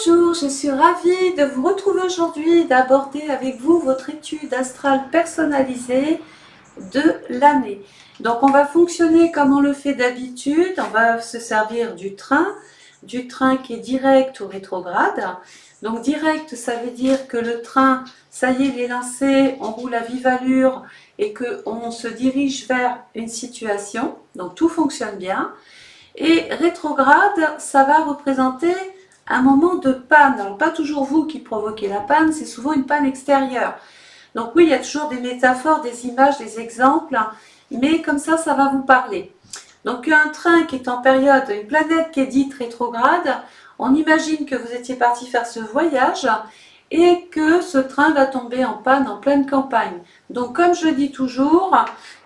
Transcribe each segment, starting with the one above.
Bonjour, je suis ravie de vous retrouver aujourd'hui, d'aborder avec vous votre étude astrale personnalisée de l'année. Donc on va fonctionner comme on le fait d'habitude, on va se servir du train qui est direct ou rétrograde. Donc direct, ça veut dire que le train, ça y est, il est lancé, on roule à vive allure et qu'on se dirige vers une situation, donc tout fonctionne bien. Et rétrograde, ça va représenter un moment de panne. Alors pas toujours vous qui provoquez la panne, c'est souvent une panne extérieure. Donc oui, il y a toujours des métaphores, des images, des exemples, mais comme ça va vous parler. Donc un train qui est en période, une planète qui est dite rétrograde, on imagine que vous étiez parti faire ce voyage et que ce train va tomber en panne en pleine campagne. Donc comme je dis toujours,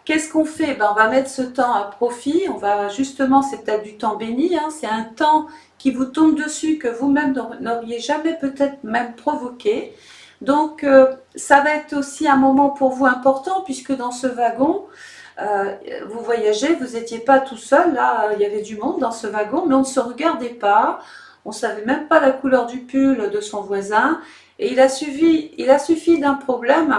qu'est-ce qu'on fait? On va mettre ce temps à profit, on va justement, c'est peut-être du temps béni, c'est un temps qui vous tombe dessus que vous-même n'auriez jamais peut-être même provoqué. Donc ça va être aussi un moment pour vous important puisque dans ce wagon, vous voyagez, vous n'étiez pas tout seul, là il y avait du monde dans ce wagon, mais on ne se regardait pas, on ne savait même pas la couleur du pull de son voisin, et il a suffi d'un problème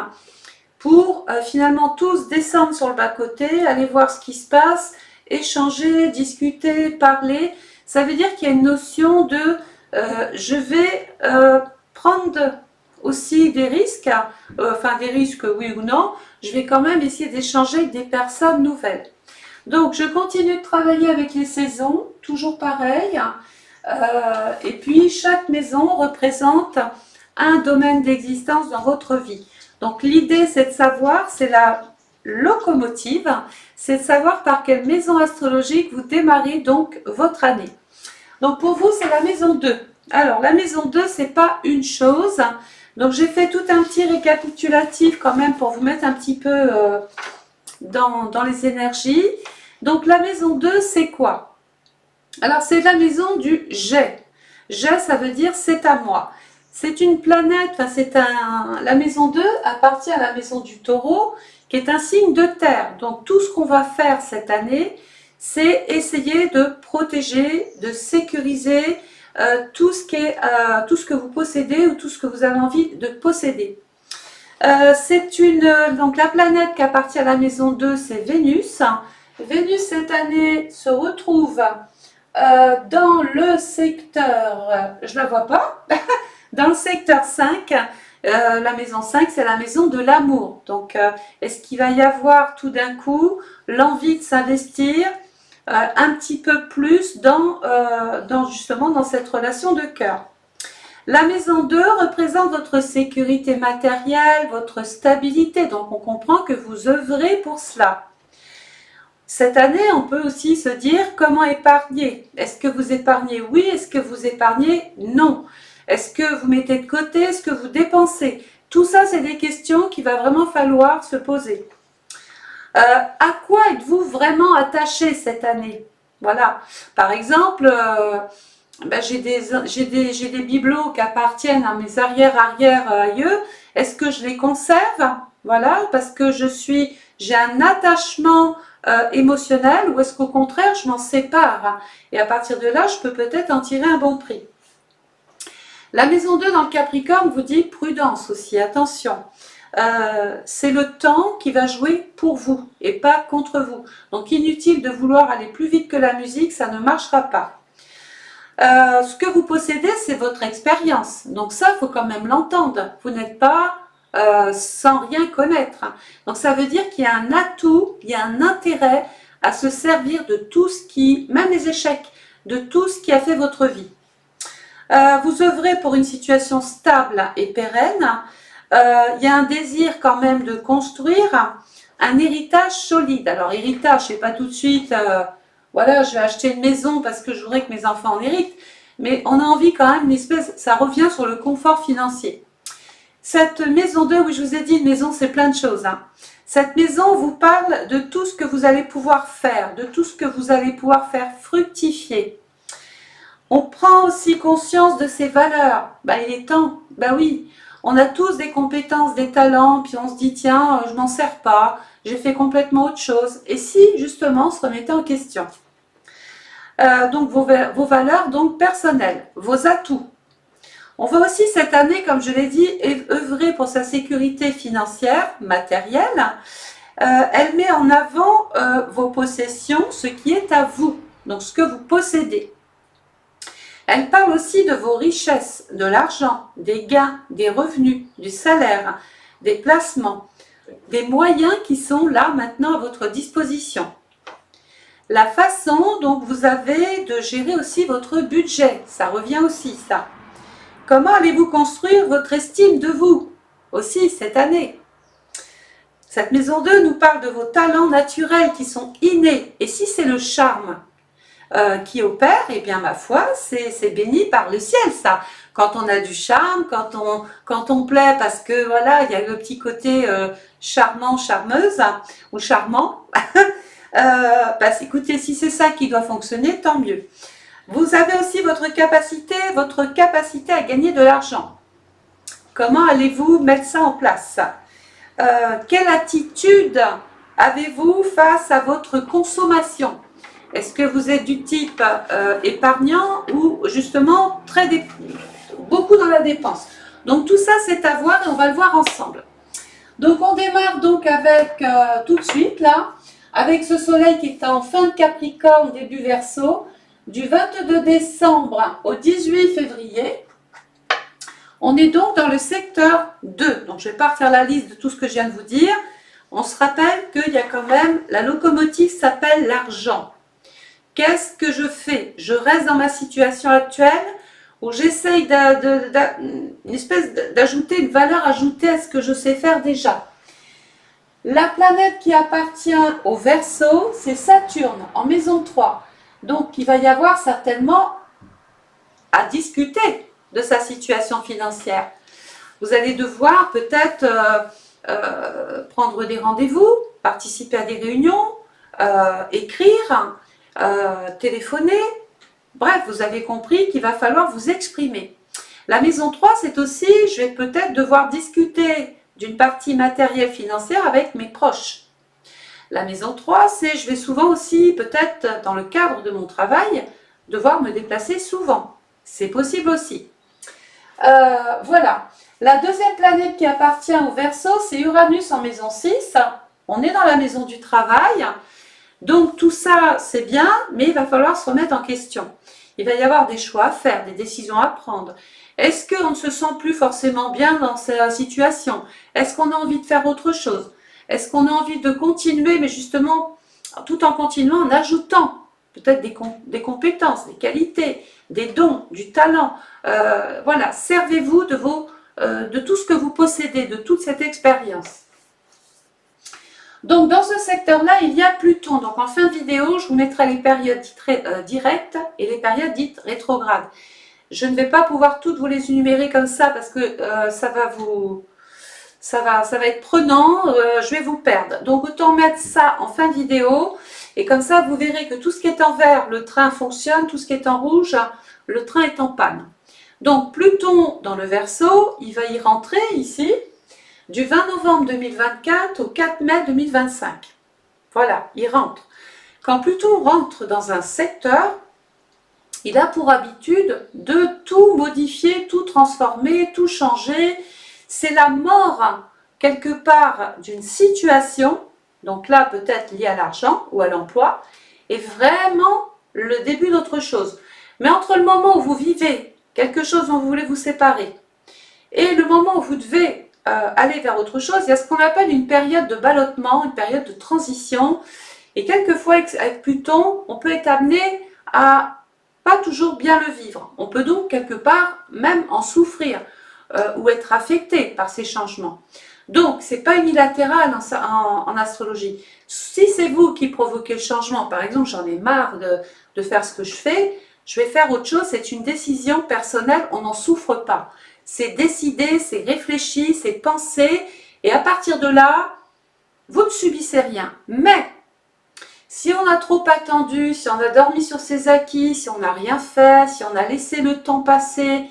pour finalement tous descendre sur le bas-côté, aller voir ce qui se passe, échanger, discuter, parler. Ça veut dire qu'il y a une notion de je vais prendre aussi des risques, enfin des risques oui ou non, je vais quand même essayer d'échanger avec des personnes nouvelles. Donc je continue de travailler avec les saisons, toujours pareil, et puis chaque maison représente un domaine d'existence dans votre vie. Donc l'idée c'est de savoir, c'est la locomotive, c'est de savoir par quelle maison astrologique vous démarrez donc votre année. Donc pour vous c'est la maison 2. Alors la maison 2 c'est pas une chose, donc j'ai fait tout un petit récapitulatif quand même pour vous mettre un petit peu dans les énergies. Donc la maison 2 c'est quoi? Alors c'est la maison du j'ai. J'ai ça veut dire c'est à moi. C'est une planète, la maison 2 appartient à la maison du taureau qui est un signe de terre. Donc tout ce qu'on va faire cette année, c'est essayer de protéger, de sécuriser tout ce que vous possédez ou tout ce que vous avez envie de posséder. Donc la planète qui appartient à la maison 2, c'est Vénus. Vénus cette année se retrouve dans le secteur, je la vois pas, dans le secteur 5, la maison 5, c'est la maison de l'amour. Donc, est-ce qu'il va y avoir tout d'un coup l'envie de s'investir un petit peu plus justement dans cette relation de cœur? La maison 2 représente votre sécurité matérielle, votre stabilité. Donc, on comprend que vous œuvrez pour cela. Cette année, on peut aussi se dire comment épargner. Est-ce que vous épargnez? Oui. Est-ce que vous épargnez? Non. Est-ce que vous mettez de côté? Est-ce que vous dépensez? Tout ça, c'est des questions qu'il va vraiment falloir se poser. À quoi êtes-vous vraiment attaché cette année? Voilà. Par exemple, j'ai des bibelots qui appartiennent à mes arrière-aïeux. Est-ce que je les conserve? Voilà, parce que j'ai un attachement émotionnel, ou est-ce qu'au contraire, je m'en sépare? Et à partir de là, je peux peut-être en tirer un bon prix. La maison 2 dans le Capricorne vous dit prudence aussi, attention. C'est le temps qui va jouer pour vous et pas contre vous. Donc inutile de vouloir aller plus vite que la musique, ça ne marchera pas. Ce que vous possédez, c'est votre expérience. Donc ça, il faut quand même l'entendre. Vous n'êtes pas sans rien connaître. Donc ça veut dire qu'il y a un atout, il y a un intérêt à se servir de tout ce qui, même les échecs, de tout ce qui a fait votre vie. Vous œuvrez pour une situation stable et pérenne. Il y a un désir quand même de construire un héritage solide. Alors héritage, c'est pas tout de suite, voilà, je vais acheter une maison parce que je voudrais que mes enfants en héritent. Mais on a envie quand même, ça revient sur le confort financier. Cette maison 2, oui je vous ai dit, une maison c'est plein de choses. Cette maison vous parle de tout ce que vous allez pouvoir faire, de tout ce que vous allez pouvoir faire fructifier. On prend aussi conscience de ses valeurs. Il est temps, oui. On a tous des compétences, des talents, puis on se dit tiens, je m'en sers pas, j'ai fait complètement autre chose. Et si justement on se remettait en question? Donc vos valeurs donc personnelles, vos atouts. On va aussi cette année, comme je l'ai dit, œuvrer pour sa sécurité financière, matérielle. Elle met en avant vos possessions, ce qui est à vous, donc ce que vous possédez. Elle parle aussi de vos richesses, de l'argent, des gains, des revenus, du salaire, des placements, des moyens qui sont là maintenant à votre disposition. La façon dont vous avez de gérer aussi votre budget, ça revient aussi ça. Comment allez-vous construire votre estime de vous aussi cette année? Cette maison 2 nous parle de vos talents naturels qui sont innés. Et si c'est le charme qui opère, eh bien ma foi, c'est béni par le ciel ça. Quand on a du charme, quand on plaît, parce que voilà, il y a le petit côté charmant, charmeuse ou charmant. Écoutez, si c'est ça qui doit fonctionner, tant mieux. Vous avez aussi votre capacité à gagner de l'argent. Comment allez-vous mettre ça en place? Quelle attitude avez-vous face à votre consommation? Est-ce que vous êtes du type épargnant ou justement beaucoup dans la dépense? Donc tout ça c'est à voir et on va le voir ensemble. Donc on démarre donc avec tout de suite là, avec ce soleil qui est en fin de Capricorne, début Verseau, du 22 décembre au 18 février. On est donc dans le secteur 2. Donc je ne vais pas refaire la liste de tout ce que je viens de vous dire. On se rappelle qu'il y a quand même, la locomotive s'appelle l'argent. Qu'est-ce que je fais? Je reste dans ma situation actuelle où j'essaye d'ajouter une valeur ajoutée à ce que je sais faire déjà. La planète qui appartient au Verseau, c'est Saturne en maison 3. Donc il va y avoir certainement à discuter de sa situation financière. Vous allez devoir peut-être prendre des rendez-vous, participer à des réunions, écrire, téléphoner. Bref, vous avez compris qu'il va falloir vous exprimer. La maison 3, c'est aussi, je vais peut-être devoir discuter d'une partie matérielle financière avec mes proches. La maison 3, c'est, je vais souvent aussi, peut-être dans le cadre de mon travail, devoir me déplacer souvent. C'est possible aussi. Voilà. La deuxième planète qui appartient au Verseau, c'est Uranus en maison 6. On est dans la maison du travail. Donc tout ça, c'est bien, mais il va falloir se remettre en question. Il va y avoir des choix à faire, des décisions à prendre. Est-ce qu'on ne se sent plus forcément bien dans sa situation? Est-ce qu'on a envie de faire autre chose? Est-ce qu'on a envie de continuer, mais justement, tout en continuant, en ajoutant peut-être des compétences, des qualités, des dons, du talent. Voilà, servez-vous de tout ce que vous possédez, de toute cette expérience. Donc dans ce secteur-là, il y a Pluton. Donc en fin de vidéo, je vous mettrai les périodes directes et les périodes dites rétrogrades. Je ne vais pas pouvoir toutes vous les énumérer comme ça parce que ça va être prenant, je vais vous perdre. Donc autant mettre ça en fin de vidéo et comme ça vous verrez que tout ce qui est en vert, le train fonctionne, tout ce qui est en rouge, le train est en panne. Donc Pluton dans le Verseau, il va y rentrer ici du 20 novembre 2024 au 4 mai 2025. Voilà, il rentre. Quand Pluton rentre dans un secteur, il a pour habitude de tout modifier, tout transformer, tout changer. C'est la mort, quelque part, d'une situation, donc là peut-être liée à l'argent ou à l'emploi, et vraiment le début d'autre chose. Mais entre le moment où vous vivez quelque chose dont vous voulez vous séparer et le moment où vous devez aller vers autre chose, il y a ce qu'on appelle une période de ballottement, une période de transition. Et quelquefois, avec Pluton, on peut être amené à pas toujours bien le vivre. On peut donc quelque part même en souffrir ou être affecté par ces changements. Donc, ce n'est pas unilatéral en astrologie. Si c'est vous qui provoquez le changement, par exemple, j'en ai marre de faire ce que je vais faire autre chose, c'est une décision personnelle, on n'en souffre pas. C'est décider, c'est réfléchir, c'est penser, et à partir de là, vous ne subissez rien. Mais, si on a trop attendu, si on a dormi sur ses acquis, si on n'a rien fait, si on a laissé le temps passer,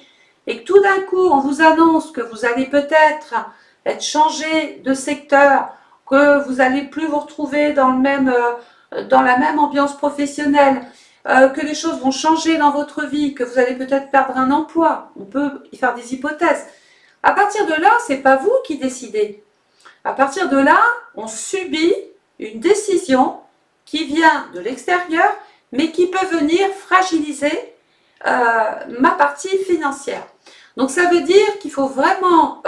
et que tout d'un coup, on vous annonce que vous allez peut-être être changé de secteur, que vous n'allez plus vous retrouver dans la même ambiance professionnelle, que les choses vont changer dans votre vie, que vous allez peut-être perdre un emploi. On peut y faire des hypothèses. À partir de là, c'est pas vous qui décidez. À partir de là, on subit une décision qui vient de l'extérieur, mais qui peut venir fragiliser ma partie financière. Donc ça veut dire qu'il faut vraiment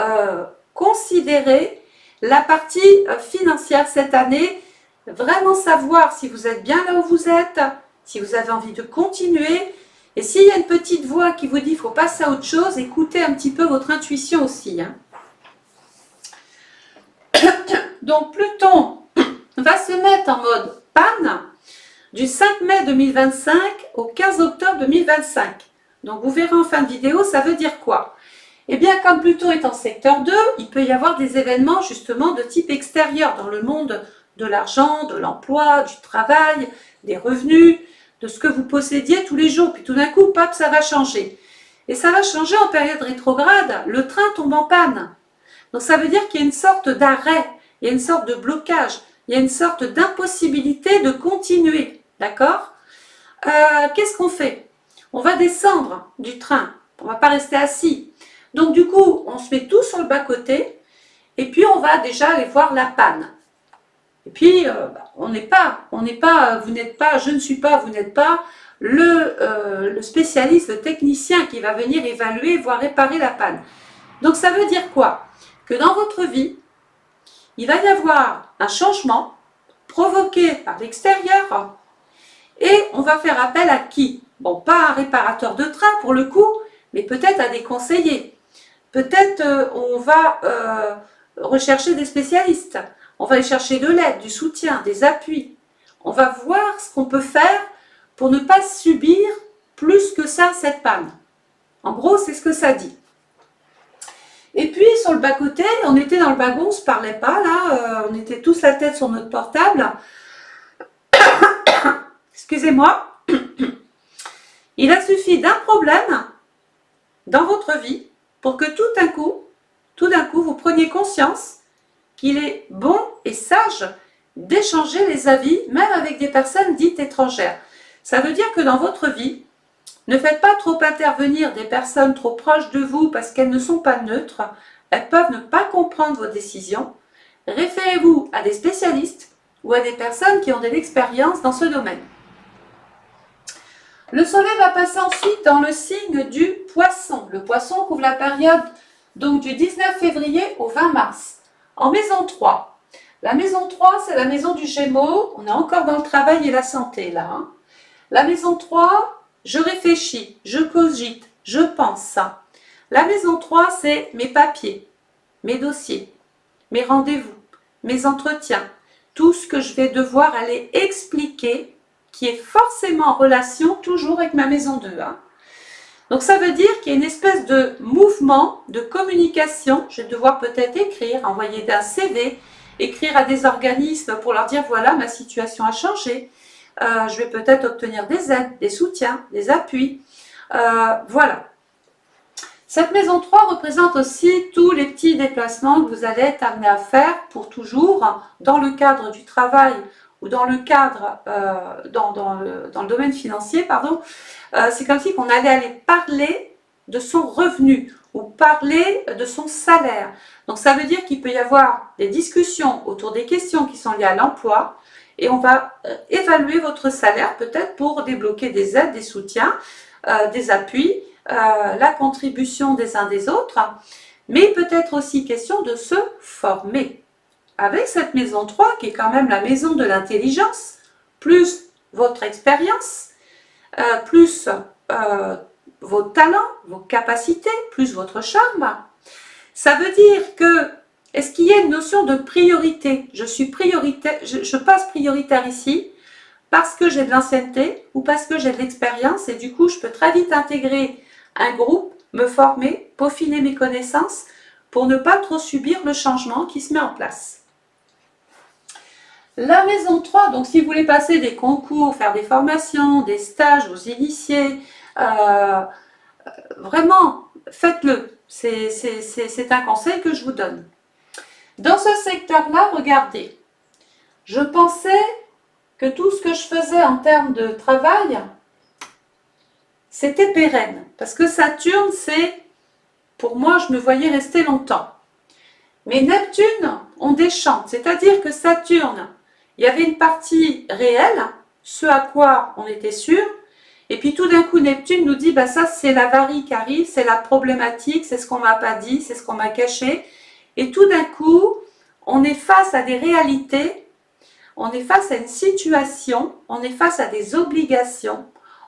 considérer la partie financière cette année, vraiment savoir si vous êtes bien là où vous êtes, si vous avez envie de continuer, et s'il y a une petite voix qui vous dit qu'il faut passer à autre chose, écoutez un petit peu votre intuition aussi. Hein. Donc Pluton va se mettre en mode panne du 5 mai 2025 au 15 octobre 2025. Donc vous verrez en fin de vidéo, ça veut dire quoi? Eh bien, comme Pluton est en secteur 2, il peut y avoir des événements justement de type extérieur dans le monde de l'argent, de l'emploi, du travail, des revenus, de ce que vous possédiez tous les jours. Puis tout d'un coup, pap, ça va changer. Et ça va changer en période rétrograde. Le train tombe en panne. Donc ça veut dire qu'il y a une sorte d'arrêt, il y a une sorte de blocage, il y a une sorte d'impossibilité de continuer. D'accord? Qu'est-ce qu'on fait? On va descendre du train. On ne va pas rester assis. Donc du coup, on se met tout sur le bas-côté et puis on va déjà aller voir la panne. Et puis, vous n'êtes pas, je ne suis pas, vous n'êtes pas le spécialiste, le technicien qui va venir évaluer, voire réparer la panne. Donc ça veut dire quoi? Que dans votre vie, il va y avoir un changement provoqué par l'extérieur et on va faire appel à qui? Bon, pas un réparateur de train pour le coup, mais peut-être à des conseillers. Peut-être on va rechercher des spécialistes. On va aller chercher de l'aide, du soutien, des appuis. On va voir ce qu'on peut faire pour ne pas subir plus que ça cette panne. En gros, c'est ce que ça dit. Et puis, sur le bas-côté, on était dans le wagon, on ne se parlait pas, là, on était tous la tête sur notre portable. Excusez-moi. Il a suffi d'un problème dans votre vie pour que tout d'un coup, vous preniez conscience qu'il est bon et sage d'échanger les avis, même avec des personnes dites étrangères. Ça veut dire que dans votre vie, ne faites pas trop intervenir des personnes trop proches de vous parce qu'elles ne sont pas neutres. Elles peuvent ne pas comprendre vos décisions. Référez-vous à des spécialistes ou à des personnes qui ont de l'expérience dans ce domaine. Le soleil va passer ensuite dans le signe du poisson. Le poisson couvre la période donc du 19 février au 20 mars. En maison 3. La maison 3, c'est la maison du Gémeaux. On est encore dans le travail et la santé là. Hein. La maison 3, je réfléchis, je cogite, je pense. La maison 3, c'est mes papiers, mes dossiers, mes rendez-vous, mes entretiens, tout ce que je vais devoir aller expliquer qui est forcément en relation toujours avec ma maison 2. Hein. Donc ça veut dire qu'il y a une espèce de mouvement, de communication. Je vais devoir peut-être écrire, envoyer un CV, écrire à des organismes pour leur dire voilà, ma situation a changé. Je vais peut-être obtenir des aides, des soutiens, des appuis. Voilà. Cette maison 3 représente aussi tous les petits déplacements que vous allez être amené à faire pour toujours dans le cadre du travail ou dans le cadre, dans le domaine financier, pardon. C'est comme si on allait aller parler de son revenu ou parler de son salaire. Donc ça veut dire qu'il peut y avoir des discussions autour des questions qui sont liées à l'emploi et on va évaluer votre salaire peut-être pour débloquer des aides, des soutiens, des appuis, la contribution des uns des autres, mais peut-être aussi question de se former. Avec cette maison 3 qui est quand même la maison de l'intelligence, plus votre expérience, plus vos talents, vos capacités, plus votre charme, ça veut dire que est-ce qu'il y a une notion de priorité? Je suis prioritaire, je passe prioritaire ici parce que j'ai de l'ancienneté ou parce que j'ai de l'expérience et du coup je peux très vite intégrer un groupe, me former, peaufiner mes connaissances pour ne pas trop subir le changement qui se met en place. La maison 3, donc si vous voulez passer des concours, faire des formations, des stages, vous initier, vraiment faites-le. C'est un conseil que je vous donne. Dans ce secteur-là, regardez, je pensais que tout ce que je faisais en termes de travail c'était pérenne. Parce que Saturne, c'est, pour moi, je me voyais rester longtemps. Mais Neptune, on déchante. C'est-à-dire que Saturne, il y avait une partie réelle, ce à quoi on était sûr. Et puis tout d'un coup, Neptune nous dit, bah ça c'est la varie qui arrive, c'est la problématique, c'est ce qu'on m'a pas dit, c'est ce qu'on m'a caché. Et tout d'un coup, on est face à des réalités, on est face à une situation, on est face à des obligations,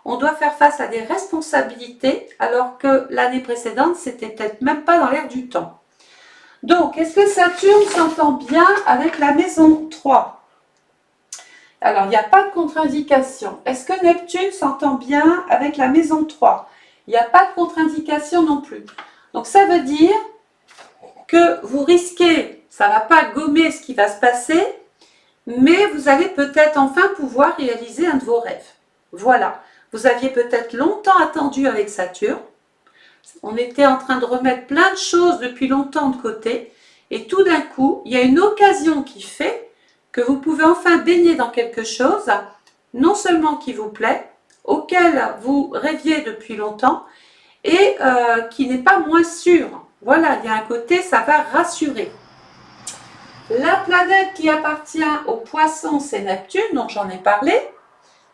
on doit faire face à des responsabilités, alors que l'année précédente, c'était peut-être même pas dans l'air du temps. Donc, est-ce que Saturne s'entend bien avec la maison 3? Alors, il n'y a pas de contre-indication. Est-ce que Neptune s'entend bien avec la maison 3? Il n'y a pas de contre-indication non plus. Donc, ça veut dire que vous risquez, ça ne va pas gommer ce qui va se passer, mais vous allez peut-être enfin pouvoir réaliser un de vos rêves. Voilà. Vous aviez peut-être longtemps attendu avec Saturne. On était en train de remettre plein de choses depuis longtemps de côté. Et tout d'un coup, il y a une occasion qui fait que vous pouvez enfin baigner dans quelque chose, non seulement qui vous plaît, auquel vous rêviez depuis longtemps, et qui n'est pas moins sûr. Voilà, il y a un côté, ça va rassurer. La planète qui appartient aux poissons, c'est Neptune, donc j'en ai parlé.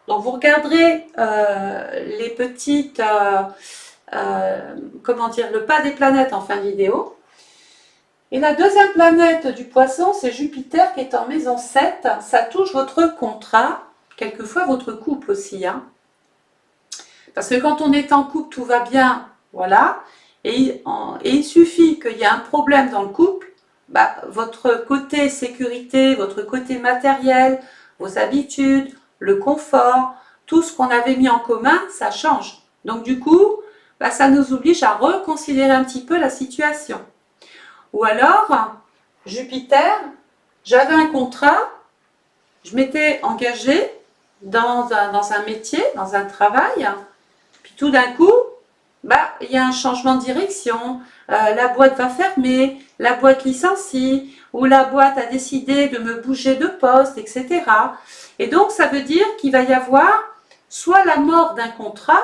Donc vous regarderez les petites, comment dire, le pas des planètes en fin de vidéo. Et la deuxième planète du poisson, c'est Jupiter qui est en maison 7. Ça touche votre contrat, quelquefois votre couple aussi. Hein. Parce que quand on est en couple, tout va bien, voilà. Et il suffit qu'il y ait un problème dans le couple, bah, votre côté sécurité, votre côté matériel, vos habitudes, le confort, tout ce qu'on avait mis en commun, ça change. Donc du coup, bah, ça nous oblige à reconsidérer un petit peu la situation. Ou alors, Jupiter, j'avais un contrat, je m'étais engagée dans un métier, dans un travail, puis tout d'un coup, bah, il y a un changement de direction, la boîte va fermer, la boîte licencie, ou la boîte a décidé de me bouger de poste, etc. Et donc, ça veut dire qu'il va y avoir soit la mort d'un contrat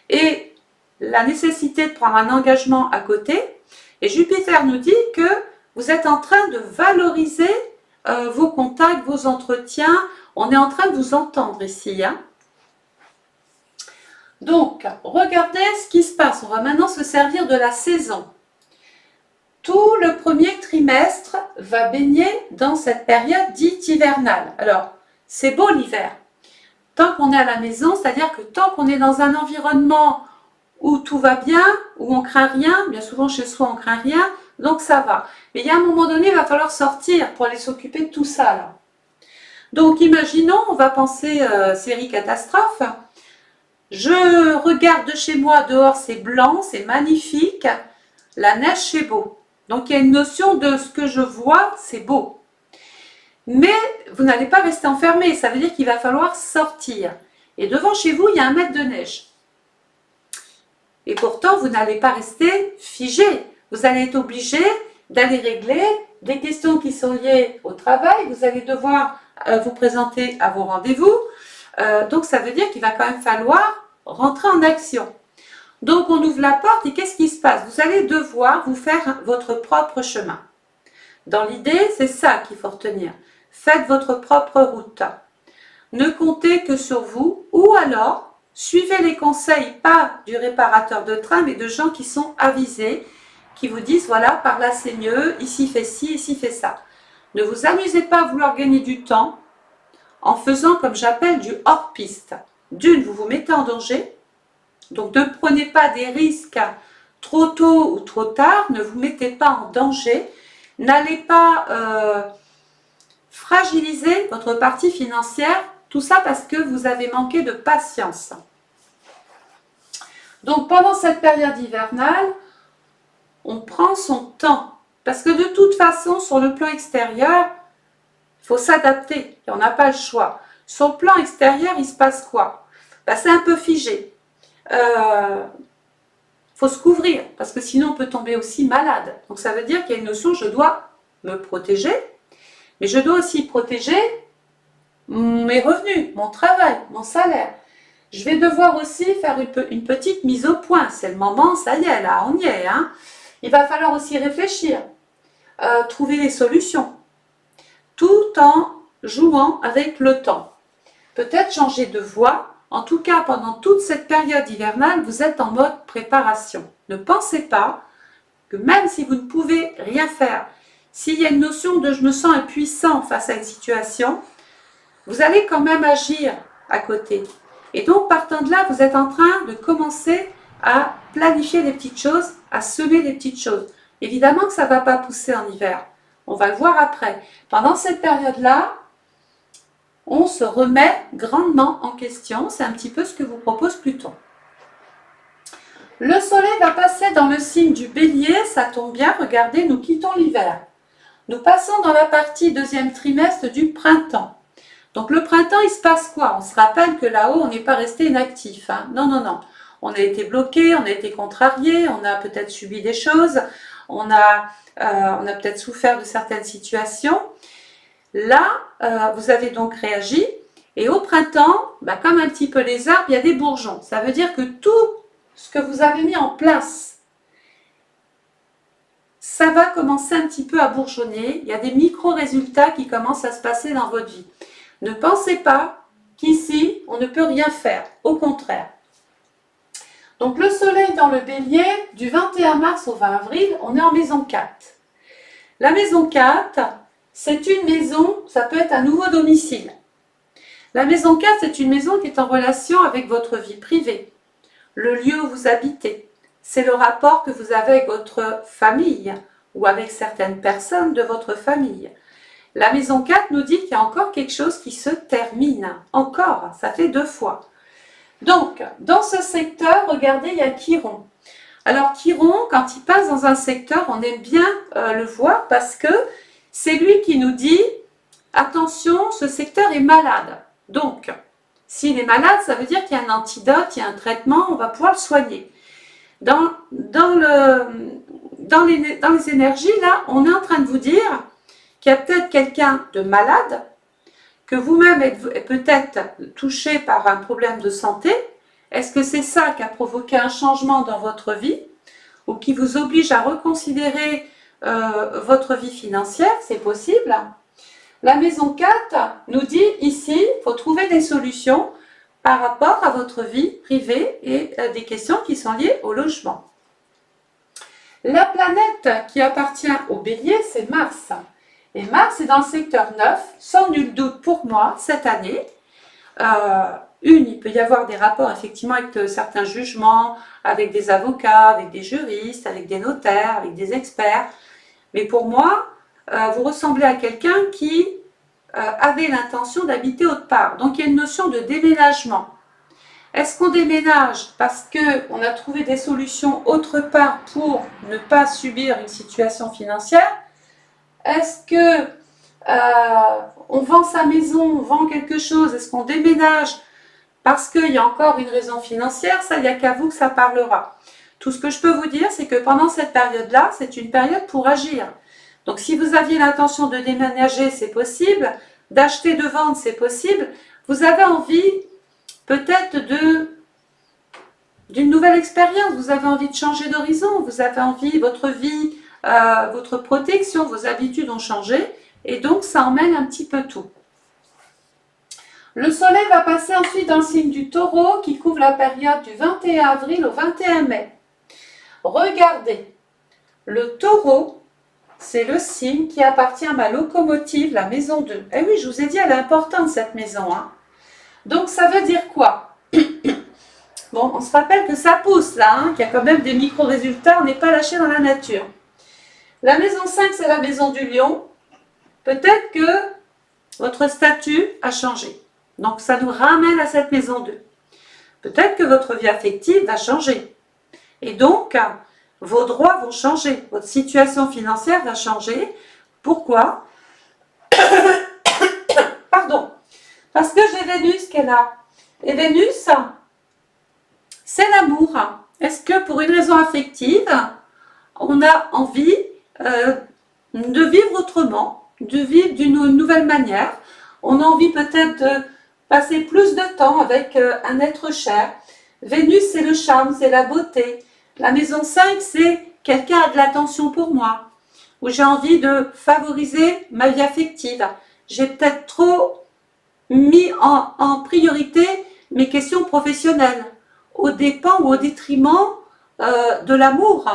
et la nécessité de prendre un engagement à côté. Et Jupiter nous dit que vous êtes en train de valoriser vos contacts, vos entretiens. On est en train de vous entendre ici. Hein. Donc, regardez ce qui se passe. On va maintenant se servir de la saison. Tout le premier trimestre va baigner dans cette période dite hivernale. Alors, c'est beau l'hiver. Tant qu'on est à la maison, c'est-à-dire que tant qu'on est dans un environnement où tout va bien, où on craint rien, bien souvent chez soi on craint rien, donc ça va. Mais il y a un moment donné, il va falloir sortir pour aller s'occuper de tout ça là. Donc imaginons, on va penser série catastrophe. Je regarde de chez moi, dehors c'est blanc, c'est magnifique, la neige c'est beau. Donc il y a une notion de ce que je vois, c'est beau. Mais vous n'allez pas rester enfermé, ça veut dire qu'il va falloir sortir. Et devant chez vous, il y a 1 mètre de neige. Et pourtant, vous n'allez pas rester figé. Vous allez être obligé d'aller régler des questions qui sont liées au travail. Vous allez devoir vous présenter à vos rendez-vous. Donc, ça veut dire qu'il va quand même falloir rentrer en action. Donc, on ouvre la porte et qu'est-ce qui se passe? Vous allez devoir vous faire votre propre chemin. Dans l'idée, c'est ça qu'il faut retenir. Faites votre propre route. Ne comptez que sur vous ou alors suivez les conseils, pas du réparateur de train, mais de gens qui sont avisés, qui vous disent, voilà, par là c'est mieux, ici fait ci, ici fait ça. Ne vous amusez pas à vouloir gagner du temps en faisant, comme j'appelle, du hors-piste. D'une, vous vous mettez en danger, donc ne prenez pas des risques trop tôt ou trop tard, ne vous mettez pas en danger, n'allez pas fragiliser votre partie financière, tout ça parce que vous avez manqué de patience. Donc pendant cette période hivernale, on prend son temps. Parce que de toute façon, sur le plan extérieur, il faut s'adapter. Et on n'a pas le choix. Sur le plan extérieur, il se passe quoi? C'est un peu figé. Faut se couvrir. Parce que sinon, on peut tomber aussi malade. Donc ça veut dire qu'il y a une notion, je dois me protéger. Mais je dois aussi protéger mes revenus, mon travail, mon salaire. Je vais devoir aussi faire une petite mise au point. C'est le moment, ça y est, là, on y est. Hein. Il va falloir aussi réfléchir, trouver des solutions, tout en jouant avec le temps. Peut-être changer de voie. En tout cas, pendant toute cette période hivernale, vous êtes en mode préparation. Ne pensez pas que même si vous ne pouvez rien faire, s'il y a une notion de « je me sens impuissant face à une situation », vous allez quand même agir à côté. Et donc, partant de là, vous êtes en train de commencer à planifier des petites choses, à semer des petites choses. Évidemment que ça ne va pas pousser en hiver. On va le voir après. Pendant cette période-là, on se remet grandement en question. C'est un petit peu ce que vous propose Pluton. Le soleil va passer dans le signe du bélier. Ça tombe bien, regardez, nous quittons l'hiver. Nous passons dans la partie deuxième trimestre du printemps. Donc le printemps, il se passe quoi? On se rappelle que là-haut, on n'est pas resté inactif. Hein. Non, non, non. On a été bloqué, on a été contrarié, on a peut-être subi des choses, on a peut-être souffert de certaines situations. Là, vous avez donc réagi. Et au printemps, comme un petit peu les arbres, il y a des bourgeons. Ça veut dire que tout ce que vous avez mis en place, ça va commencer un petit peu à bourgeonner. Il y a des micro-résultats qui commencent à se passer dans votre vie. Ne pensez pas qu'ici, on ne peut rien faire. Au contraire. Donc le soleil dans le bélier, du 21 mars au 20 avril, on est en maison 4. La maison 4, c'est une maison, ça peut être un nouveau domicile. La maison 4, c'est une maison qui est en relation avec votre vie privée, le lieu où vous habitez. C'est le rapport que vous avez avec votre famille ou avec certaines personnes de votre famille. La maison 4 nous dit qu'il y a encore quelque chose qui se termine. Encore, ça fait 2 fois. Donc, dans ce secteur, regardez, il y a Chiron. Alors, Chiron, quand il passe dans un secteur, on aime bien le voir parce que c'est lui qui nous dit « Attention, ce secteur est malade ». Donc, s'il est malade, ça veut dire qu'il y a un antidote, il y a un traitement, on va pouvoir le soigner. Dans les énergies, là, on est en train de vous dire qu'il y a peut-être quelqu'un de malade, que vous-même êtes peut-être touché par un problème de santé. Est-ce que c'est ça qui a provoqué un changement dans votre vie ou qui vous oblige à reconsidérer votre vie financière? C'est possible. La maison 4 nous dit ici, il faut trouver des solutions par rapport à votre vie privée et des questions qui sont liées au logement. La planète qui appartient au bélier, c'est Mars. Et Mars est dans le secteur 9, sans nul doute pour moi, cette année. Il peut y avoir des rapports effectivement avec certains jugements, avec des avocats, avec des juristes, avec des notaires, avec des experts. Mais pour moi, vous ressemblez à quelqu'un qui avait l'intention d'habiter autre part. Donc il y a une notion de déménagement. Est-ce qu'on déménage parce qu'on a trouvé des solutions autre part pour ne pas subir une situation financière? Est-ce que on vend sa maison, on vend quelque chose? Est-ce qu'on déménage parce qu'il y a encore une raison financière? Ça, il n'y a qu'à vous que ça parlera. Tout ce que je peux vous dire, c'est que pendant cette période-là, c'est une période pour agir. Donc, si vous aviez l'intention de déménager, c'est possible. D'acheter, de vendre, c'est possible. Vous avez envie peut-être d'une nouvelle expérience. Vous avez envie de changer d'horizon. Vous avez envie, votre vie, votre protection, vos habitudes ont changé. Et donc, ça emmène un petit peu tout. Le soleil va passer ensuite dans le signe du taureau qui couvre la période du 21 avril au 21 mai. Regardez, le taureau, c'est le signe qui appartient à ma locomotive, la maison 2. Eh oui, je vous ai dit, elle est importante cette maison. Hein. Donc, ça veut dire quoi? Bon, on se rappelle que ça pousse là, hein, qu'il y a quand même des micro-résultats, on n'est pas lâché dans la nature. La maison 5, c'est la maison du lion. Peut-être que votre statut a changé. Donc, ça nous ramène à cette maison 2. Peut-être que votre vie affective va changer. Et donc, vos droits vont changer. Votre situation financière va changer. Pourquoi? Pardon. Parce que j'ai Vénus qui est là. Et Vénus, c'est l'amour. Est-ce que pour une raison affective, on a envie de vivre autrement, de vivre d'une nouvelle manière? On a envie peut-être passer plus de temps avec un être cher. Vénus, c'est le charme, c'est la beauté. La maison 5, c'est quelqu'un a de l'attention pour moi, où j'ai envie de favoriser ma vie affective. J'ai peut-être trop mis en priorité mes questions professionnelles, au dépens ou au détriment de l'amour.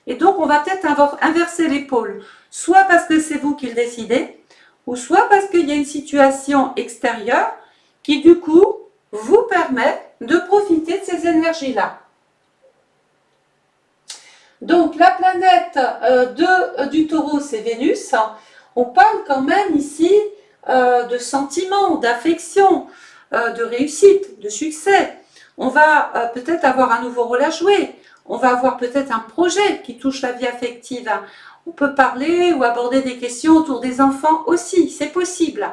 Et donc, on va peut-être inverser les pôles, soit parce que c'est vous qui le décidez, ou soit parce qu'il y a une situation extérieure qui, du coup, vous permet de profiter de ces énergies-là. Donc, la planète du taureau, c'est Vénus. On parle quand même ici de sentiments, d'affection, de réussite, de succès. On va peut-être avoir un nouveau rôle à jouer. On va avoir peut-être un projet qui touche la vie affective. On peut parler ou aborder des questions autour des enfants aussi, c'est possible.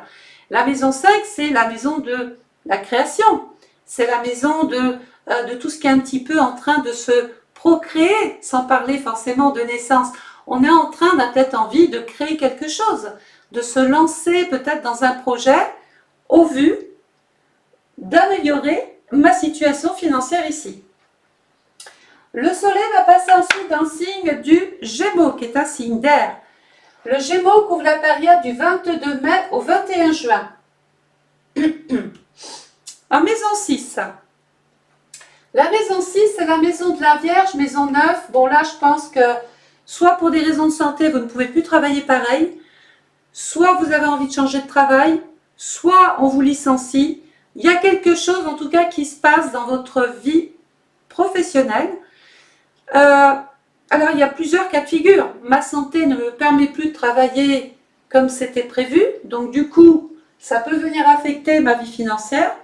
La maison 5, c'est la maison de la création. C'est la maison de tout ce qui est un petit peu en train de se procréer, sans parler forcément de naissance. On est en train, on a peut-être envie de créer quelque chose, de se lancer peut-être dans un projet au vu d'améliorer ma situation financière ici. Le soleil va passer ensuite dans le signe du Gémeaux, qui est un signe d'air. Le Gémeaux couvre la période du 22 mai au 21 juin. En maison 6. La maison 6, c'est la maison de la Vierge, maison 9. Bon, là, je pense que soit pour des raisons de santé, vous ne pouvez plus travailler pareil, soit vous avez envie de changer de travail, soit on vous licencie. Il y a quelque chose, en tout cas, qui se passe dans votre vie professionnelle. Alors, il y a plusieurs cas de figure. Ma santé ne me permet plus de travailler comme c'était prévu. Donc, du coup, ça peut venir affecter ma vie financière.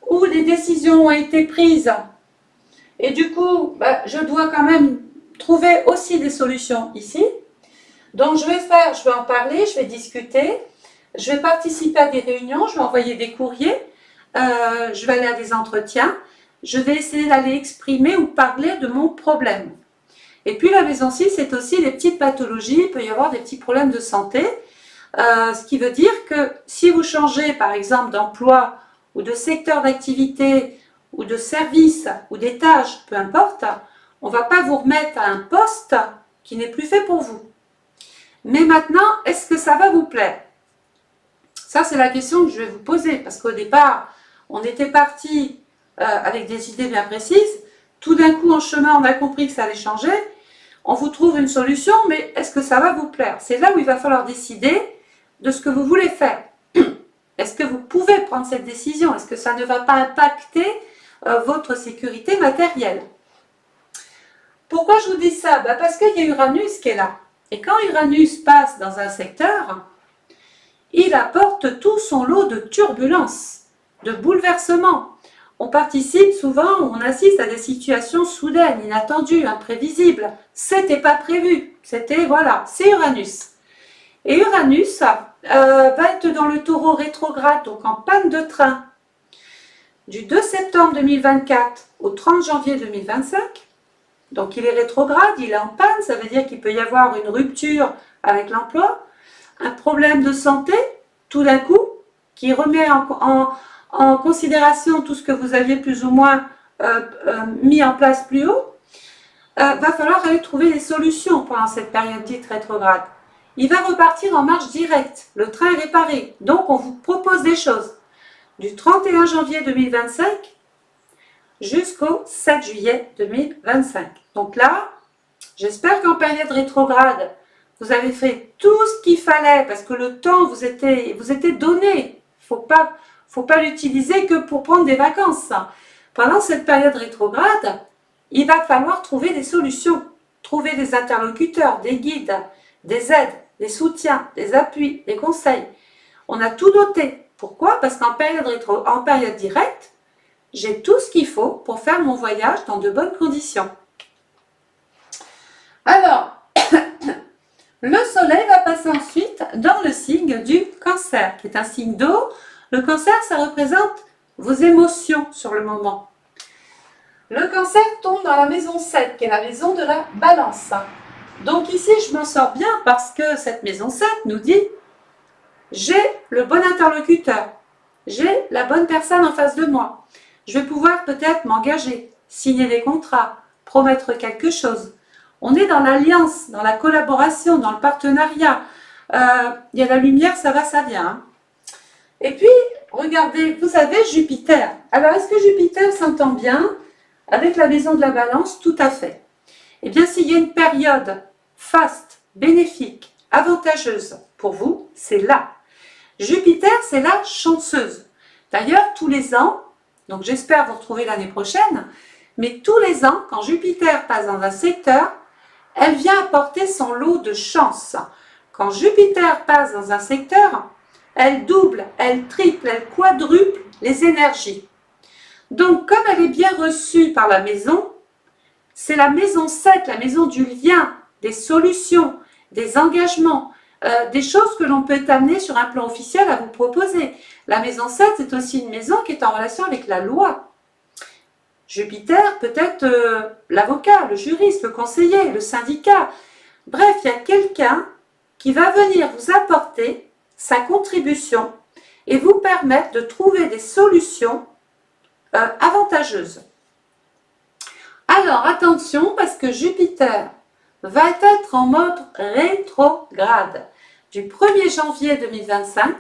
Ou des décisions ont été prises. Et du coup, je dois quand même trouver aussi des solutions ici. Donc, je vais en parler, je vais discuter. Je vais participer à des réunions, je vais envoyer des courriers. Je vais aller à des entretiens. Je vais essayer d'aller exprimer ou parler de mon problème. Et puis la maison 6, c'est aussi des petites pathologies, il peut y avoir des petits problèmes de santé, ce qui veut dire que si vous changez par exemple d'emploi ou de secteur d'activité ou de service ou d'étage, peu importe, on ne va pas vous remettre à un poste qui n'est plus fait pour vous. Mais maintenant, est-ce que ça va vous plaire? Ça, c'est la question que je vais vous poser, parce qu'au départ, on était parti avec des idées bien précises. Tout d'un coup, en chemin, on a compris que ça allait changer. On vous trouve une solution, mais est-ce que ça va vous plaire? C'est là où il va falloir décider de ce que vous voulez faire. Est-ce que vous pouvez prendre cette décision? Est-ce que ça ne va pas impacter votre sécurité matérielle? Pourquoi je vous dis ça? Parce qu'il y a Uranus qui est là. Et quand Uranus passe dans un secteur, il apporte tout son lot de turbulences, de bouleversements. On participe souvent, on assiste à des situations soudaines, inattendues, imprévisibles. C'était pas prévu. C'était, voilà, c'est Uranus. Et Uranus va être dans le taureau rétrograde, donc en panne de train, du 2 septembre 2024 au 30 janvier 2025. Donc il est rétrograde, il est en panne, ça veut dire qu'il peut y avoir une rupture avec l'emploi, un problème de santé, tout d'un coup, qui remet en considération tout ce que vous aviez plus ou moins mis en place plus haut. Va falloir aller trouver des solutions pendant cette période dite rétrograde. Il va repartir en marche directe, le train est réparé, donc on vous propose des choses. Du 31 janvier 2025 jusqu'au 7 juillet 2025. Donc là, j'espère qu'en période rétrograde, vous avez fait tout ce qu'il fallait parce que le temps vous était donné. Faut pas l'utiliser que pour prendre des vacances. Pendant cette période rétrograde, il va falloir trouver des solutions, trouver des interlocuteurs, des guides, des aides, des soutiens, des appuis, des conseils. On a tout noté. Pourquoi? Parce qu'en période directe, j'ai tout ce qu'il faut pour faire mon voyage dans de bonnes conditions. Alors, le soleil va passer ensuite dans le signe du Cancer, qui est un signe d'eau. Le Cancer, ça représente vos émotions sur le moment. Le Cancer tombe dans la maison 7, qui est la maison de la Balance. Donc ici, je m'en sors bien parce que cette maison 7 nous dit « j'ai le bon interlocuteur ». j'ai la bonne personne en face de moi. Je vais pouvoir peut-être m'engager, signer des contrats, promettre quelque chose. On est dans l'alliance, dans la collaboration, dans le partenariat. Il y a la lumière, ça va, ça vient. Hein. Et puis, regardez, vous avez Jupiter. Alors, est-ce que Jupiter s'entend bien avec la maison de la Balance? Tout à fait. Eh bien, s'il y a une période faste, bénéfique, avantageuse pour vous, c'est là. Jupiter, c'est la chanceuse. D'ailleurs, tous les ans, donc j'espère vous retrouver l'année prochaine, mais tous les ans, quand Jupiter passe dans un secteur, elle vient apporter son lot de chance. Quand Jupiter passe dans un secteur, elle double, elle triple, elle quadruple les énergies. Donc, comme elle est bien reçue par la maison, c'est la maison 7, la maison du lien, des solutions, des engagements, des choses que l'on peut amener sur un plan officiel à vous proposer. La maison 7, c'est aussi une maison qui est en relation avec la loi. Jupiter, peut-être l'avocat, le juriste, le conseiller, le syndicat. Bref, il y a quelqu'un qui va venir vous apporter sa contribution et vous permettre de trouver des solutions avantageuses. Alors, attention, parce que Jupiter va être en mode rétrograde du 1er janvier 2025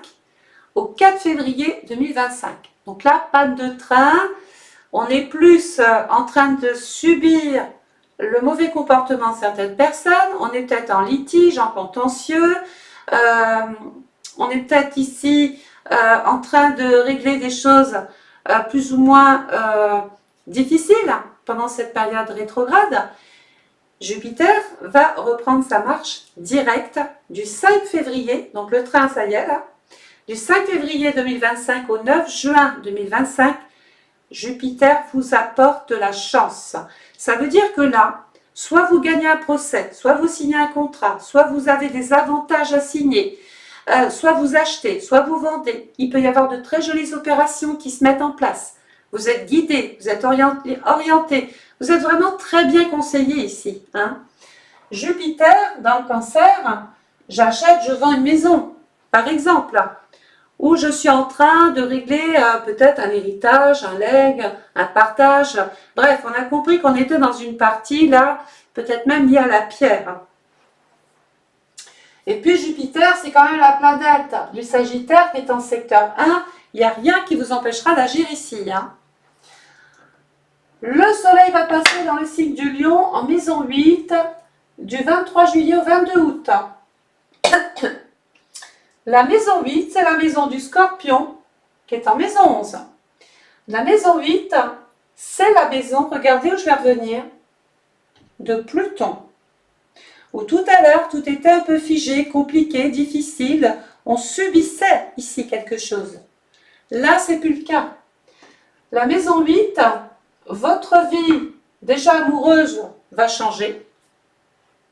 au 4 février 2025. Donc là, panne de train, on est plus en train de subir le mauvais comportement de certaines personnes, on est peut-être en litige, en contentieux, on est peut-être ici en train de régler des choses plus ou moins difficiles pendant cette période rétrograde. Jupiter va reprendre sa marche directe du 5 février, donc le train ça y est là, du 5 février 2025 au 9 juin 2025, Jupiter vous apporte de la chance. Ça veut dire que là, soit vous gagnez un procès, soit vous signez un contrat, soit vous avez des avantages à signer, soit vous achetez, soit vous vendez. Il peut y avoir de très jolies opérations qui se mettent en place. Vous êtes guidé, vous êtes orienté, vous êtes vraiment très bien conseillé ici. Hein. Jupiter, dans le Cancer, j'achète, je vends une maison, par exemple, ou je suis en train de régler peut-être un héritage, un legs, un partage. Bref, on a compris qu'on était dans une partie, là, peut-être même liée à la pierre. Et puis Jupiter, c'est quand même la planète du Sagittaire qui est en secteur 1. Il n'y a rien qui vous empêchera d'agir ici. Hein. Le Soleil va passer dans le signe du Lion en maison 8 du 23 juillet au 22 août. La maison 8, c'est la maison du Scorpion qui est en maison 11. La maison 8, c'est la maison, regardez où je vais revenir, de Pluton. Où tout à l'heure, tout était un peu figé, compliqué, difficile. On subissait ici quelque chose. Là, c'est plus le cas. La maison 8, votre vie déjà amoureuse va changer.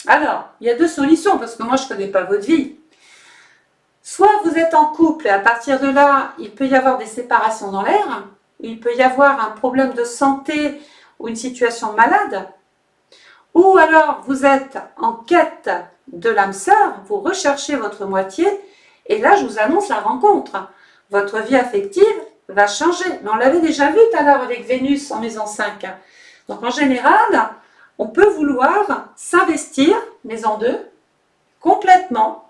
Alors, il y a deux solutions, parce que moi, je ne connais pas votre vie. Soit vous êtes en couple et à partir de là, il peut y avoir des séparations dans l'air, il peut y avoir un problème de santé ou une situation malade, ou alors vous êtes en quête de l'âme sœur, vous recherchez votre moitié, et là je vous annonce la rencontre. Votre vie affective va changer. Mais on l'avait déjà vu tout à l'heure avec Vénus en maison 5. Donc en général, on peut vouloir s'investir, maison 2, complètement,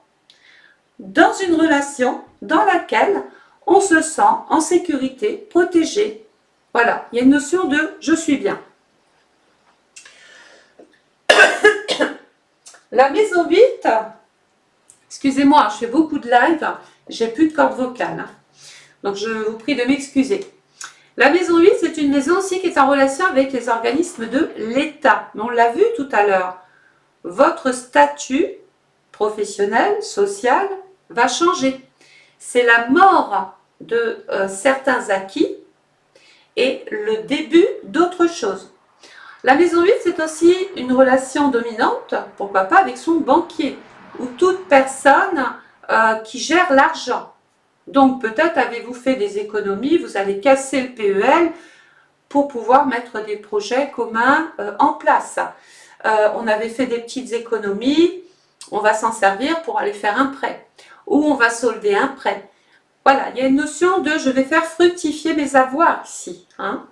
dans une relation dans laquelle on se sent en sécurité, protégé. Voilà, il y a une notion de « je suis bien ». La maison 8, excusez-moi, je fais beaucoup de live, j'ai plus de cordes vocales, hein, donc je vous prie de m'excuser. La maison 8, c'est une maison aussi qui est en relation avec les organismes de l'État. Mais on l'a vu tout à l'heure, votre statut professionnel, social, va changer. C'est la mort de certains acquis et le début d'autres choses. La maison 8, c'est aussi une relation dominante, pourquoi pas avec son banquier, ou toute personne qui gère l'argent. Donc peut-être avez-vous fait des économies, vous allez casser le PEL pour pouvoir mettre des projets communs en place. On avait fait des petites économies, on va s'en servir pour aller faire un prêt, ou on va solder un prêt. Voilà, il y a une notion de je vais faire fructifier mes avoirs ici. Hein.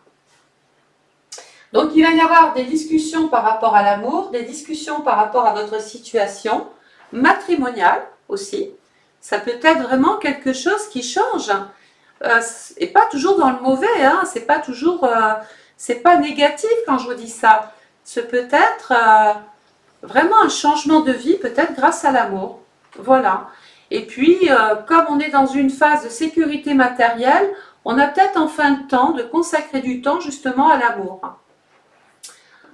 Donc il va y avoir des discussions par rapport à l'amour, des discussions par rapport à votre situation matrimoniale aussi. Ça peut être vraiment quelque chose qui change. Et pas toujours dans le mauvais, hein. C'est pas toujours, c'est pas négatif quand je vous dis ça. Ce peut être vraiment un changement de vie, peut-être grâce à l'amour. Voilà. Et puis, comme on est dans une phase de sécurité matérielle, on a peut-être en fin de temps de consacrer du temps justement à l'amour.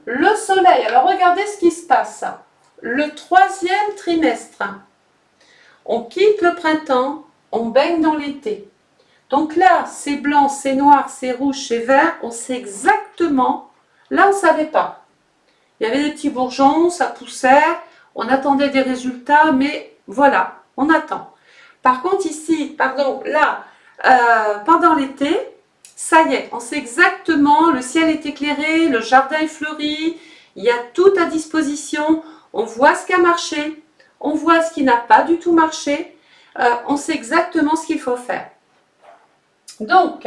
Le soleil, alors regardez ce qui se passe. Le 3e trimestre, on quitte le printemps, on baigne dans l'été. Donc là, c'est blanc, c'est noir, c'est rouge, c'est vert, on sait exactement. Là, on ne savait pas. Il y avait des petits bourgeons, ça poussait, on attendait des résultats, mais voilà, on attend. Par contre, ici, pardon, là, pendant l'été, ça y est, on sait exactement, le ciel est éclairé, le jardin est fleuri, il y a tout à disposition, on voit ce qui a marché, on voit ce qui n'a pas du tout marché, on sait exactement ce qu'il faut faire. Donc,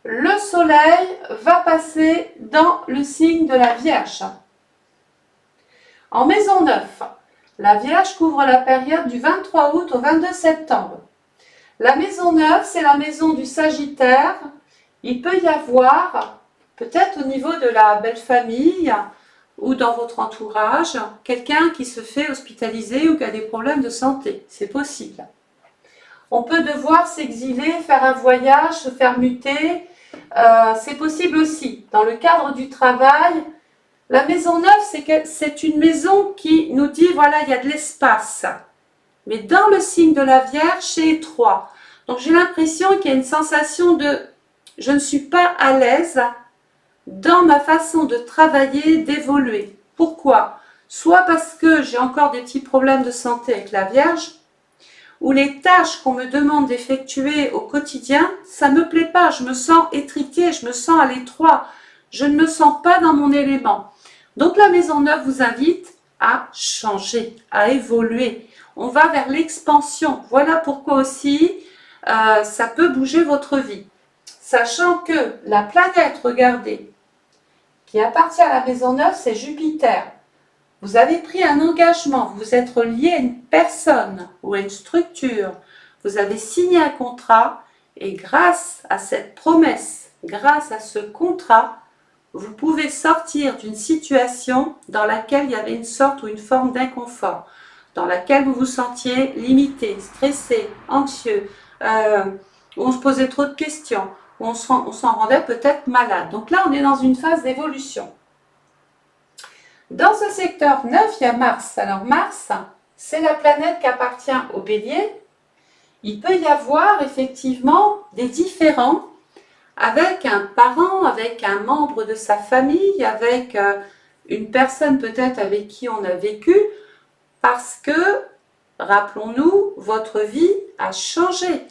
le soleil va passer dans le signe de la Vierge. En maison 9, la Vierge couvre la période du 23 août au 22 septembre. La maison 9, c'est la maison du Sagittaire. Il peut y avoir, peut-être au niveau de la belle famille ou dans votre entourage, quelqu'un qui se fait hospitaliser ou qui a des problèmes de santé. C'est possible. On peut devoir s'exiler, faire un voyage, se faire muter. C'est possible aussi. Dans le cadre du travail, la maison 9, c'est une maison qui nous dit, voilà, il y a de l'espace. Mais dans le signe de la Vierge, c'est étroit. Donc j'ai l'impression qu'il y a une sensation de je ne suis pas à l'aise dans ma façon de travailler, d'évoluer. Pourquoi? Soit parce que j'ai encore des petits problèmes de santé avec la Vierge, ou les tâches qu'on me demande d'effectuer au quotidien, ça ne me plaît pas, je me sens étriquée, je me sens à l'étroit, je ne me sens pas dans mon élément. Donc la maison 9 vous invite à changer, à évoluer. On va vers l'expansion. Voilà pourquoi aussi ça peut bouger votre vie. Sachant que la planète, regardez, qui appartient à la maison 9, c'est Jupiter. Vous avez pris un engagement, vous vous êtes lié à une personne ou à une structure, vous avez signé un contrat et grâce à cette promesse, grâce à ce contrat, vous pouvez sortir d'une situation dans laquelle il y avait une sorte ou une forme d'inconfort, dans laquelle vous vous sentiez limité, stressé, anxieux, où on se posait trop de questions, où on s'en rendait peut-être malade. Donc là, on est dans une phase d'évolution. Dans ce secteur 9, il y a Mars. Alors Mars, c'est la planète qui appartient au Bélier. Il peut y avoir effectivement des différends avec un parent, avec un membre de sa famille, avec une personne peut-être avec qui on a vécu, parce que, rappelons-nous, votre vie a changé.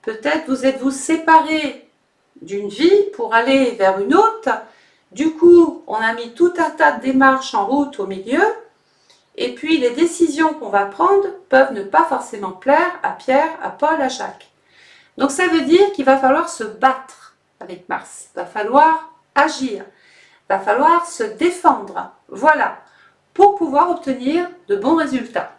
Peut-être vous êtes-vous séparé d'une vie pour aller vers une autre. Du coup, on a mis tout un tas de démarches en route au milieu. Et puis, les décisions qu'on va prendre peuvent ne pas forcément plaire à Pierre, à Paul, à Jacques. Donc, ça veut dire qu'il va falloir se battre avec Mars. Il va falloir agir. Il va falloir se défendre. Voilà, pour pouvoir obtenir de bons résultats.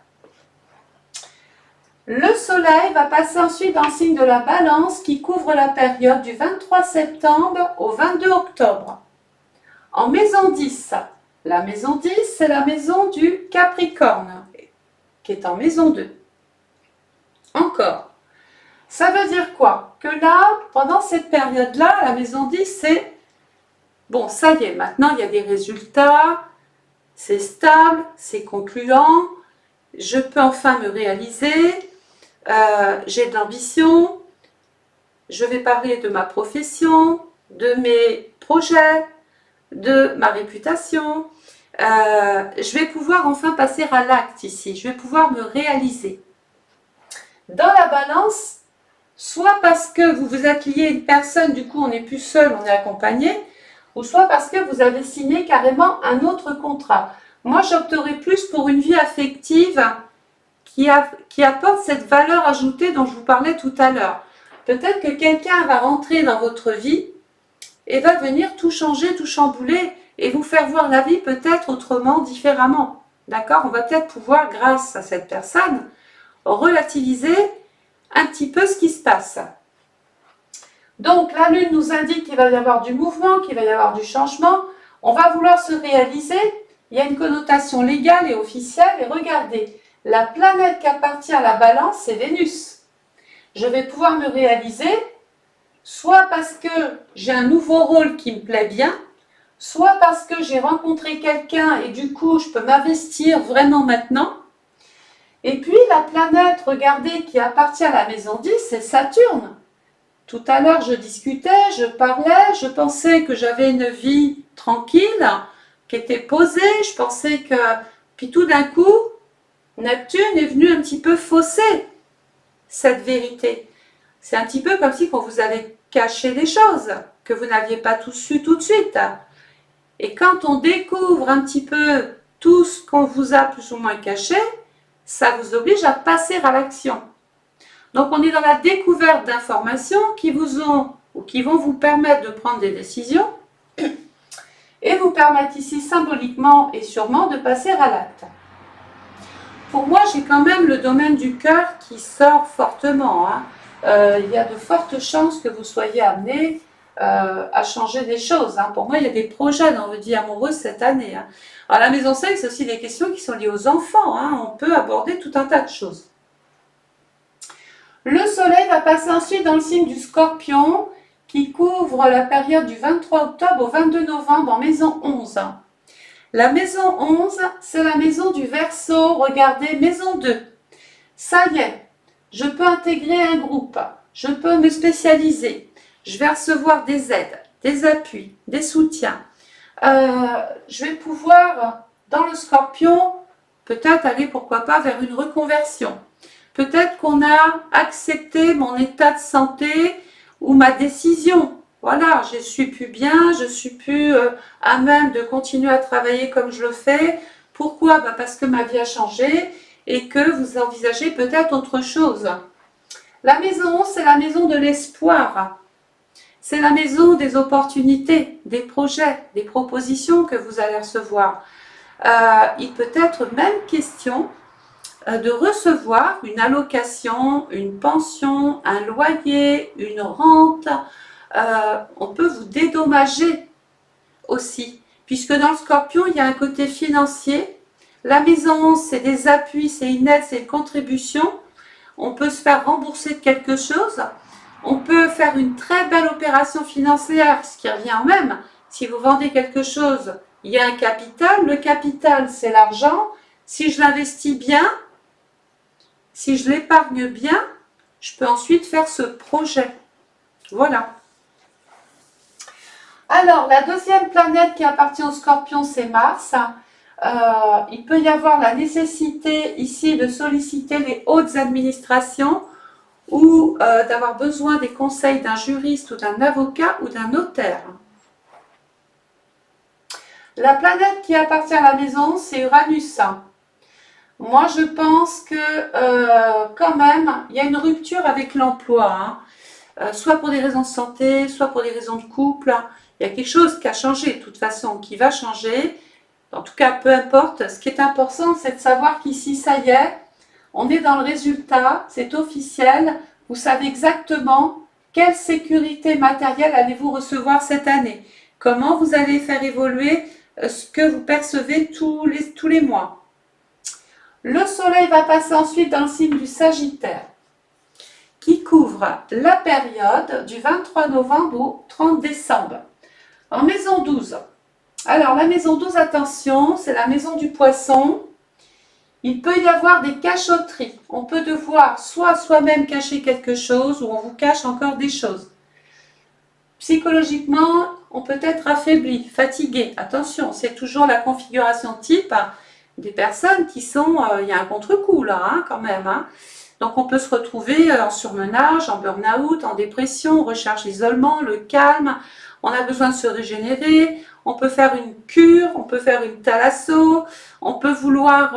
Le soleil va passer ensuite dans le signe de la Balance qui couvre la période du 23 septembre au 22 octobre. En maison 10, la maison 10, c'est la maison du Capricorne, qui est en maison 2. Encore. Ça veut dire quoi? Que là, pendant cette période-là, la maison 10, c'est bon, ça y est, maintenant il y a des résultats, c'est stable, c'est concluant, je peux enfin me réaliser, j'ai de l'ambition, je vais parler de ma profession, de mes projets, de ma réputation, je vais pouvoir enfin passer à l'acte ici, je vais pouvoir me réaliser. Dans la Balance, soit parce que vous vous êtes lié à une personne, du coup on n'est plus seul, on est accompagné, ou soit parce que vous avez signé carrément un autre contrat. Moi j'opterais plus pour une vie affective qui apporte cette valeur ajoutée dont je vous parlais tout à l'heure. Peut-être que quelqu'un va rentrer dans votre vie et va venir tout changer, tout chambouler et vous faire voir la vie peut-être autrement, différemment. D'accord? On va peut-être pouvoir, grâce à cette personne, relativiser un petit peu ce qui se passe. Donc la Lune nous indique qu'il va y avoir du mouvement, qu'il va y avoir du changement. On va vouloir se réaliser. Il y a une connotation légale et officielle. Et regardez, la planète qui appartient à la Balance, c'est Vénus. Je vais pouvoir me réaliser, soit parce que j'ai un nouveau rôle qui me plaît bien, soit parce que j'ai rencontré quelqu'un et du coup je peux m'investir vraiment maintenant. Et puis la planète, regardez, qui appartient à la maison 10, c'est Saturne. Tout à l'heure je discutais, je parlais, je pensais que j'avais une vie tranquille, qui était posée, je pensais que... Puis tout d'un coup, Neptune est venu un petit peu fausser cette vérité. C'est un petit peu comme si on vous avait caché des choses que vous n'aviez pas tout su tout de suite. Et quand on découvre un petit peu tout ce qu'on vous a plus ou moins caché, ça vous oblige à passer à l'action. Donc on est dans la découverte d'informations qui vous ont ou qui vont vous permettre de prendre des décisions et vous permettent ici symboliquement et sûrement de passer à l'acte. Pour moi, j'ai quand même le domaine du cœur qui sort fortement. Il y a de fortes chances que vous soyez amené à changer des choses. Pour moi, il y a des projets dans votre vie amoureuse cette année. Alors, la maison 5, c'est aussi des questions qui sont liées aux enfants. On peut aborder tout un tas de choses. Le soleil va passer ensuite dans le signe du Scorpion qui couvre la période du 23 octobre au 22 novembre en maison 11. La maison 11, c'est la maison du Verseau. Regardez, maison 2. Ça y est, je peux intégrer un groupe, je peux me spécialiser, je vais recevoir des aides, des appuis, des soutiens. Je vais pouvoir, dans le Scorpion, peut-être aller, pourquoi pas, vers une reconversion. Peut-être qu'on a accepté mon état de santé ou ma décision. Voilà, je ne suis plus bien, je ne suis plus à même de continuer à travailler comme je le fais. Pourquoi? Parce que ma vie a changé et que vous envisagez peut-être autre chose. La maison 11, c'est la maison de l'espoir. C'est la maison des opportunités, des projets, des propositions que vous allez recevoir. Il peut être même question de recevoir une allocation, une pension, un loyer, une rente. On peut vous dédommager aussi, puisque dans le Scorpion, il y a un côté financier. La maison 11, c'est des appuis, c'est une aide, c'est une contribution. On peut se faire rembourser de quelque chose. On peut faire une très belle opération financière, ce qui revient au même. Si vous vendez quelque chose, il y a un capital. Le capital, c'est l'argent. Si je l'investis bien, si je l'épargne bien, je peux ensuite faire ce projet. Voilà. Alors, la deuxième planète qui appartient au Scorpion, c'est Mars. Il peut y avoir la nécessité ici de solliciter les hautes administrations ou d'avoir besoin des conseils d'un juriste ou d'un avocat ou d'un notaire. La planète qui appartient à la maison, c'est Uranus. Moi, je pense que quand même, il y a une rupture avec l'emploi, soit pour des raisons de santé, soit pour des raisons de couple. Il y a quelque chose qui a changé de toute façon, qui va changer. En tout cas, peu importe. Ce qui est important, c'est de savoir qu'ici, ça y est, on est dans le résultat, c'est officiel. Vous savez exactement quelle sécurité matérielle allez-vous recevoir cette année. Comment vous allez faire évoluer ce que vous percevez tous les mois. Le soleil va passer ensuite dans le signe du Sagittaire, qui couvre la période du 23 novembre au 30 décembre. En maison 12. Alors, la maison 12, attention, c'est la maison du Poisson. Il peut y avoir des cachotteries. On peut devoir soit soi-même cacher quelque chose ou on vous cache encore des choses. Psychologiquement, on peut être affaibli, fatigué. Attention, c'est toujours la configuration type des personnes qui sont... il y a un contre-coup là, quand même. Donc, on peut se retrouver en surmenage, en burn-out, en dépression, on recherche l'isolement, le calme. On a besoin de se régénérer. on peut faire une cure, on peut faire une thalasso, on peut vouloir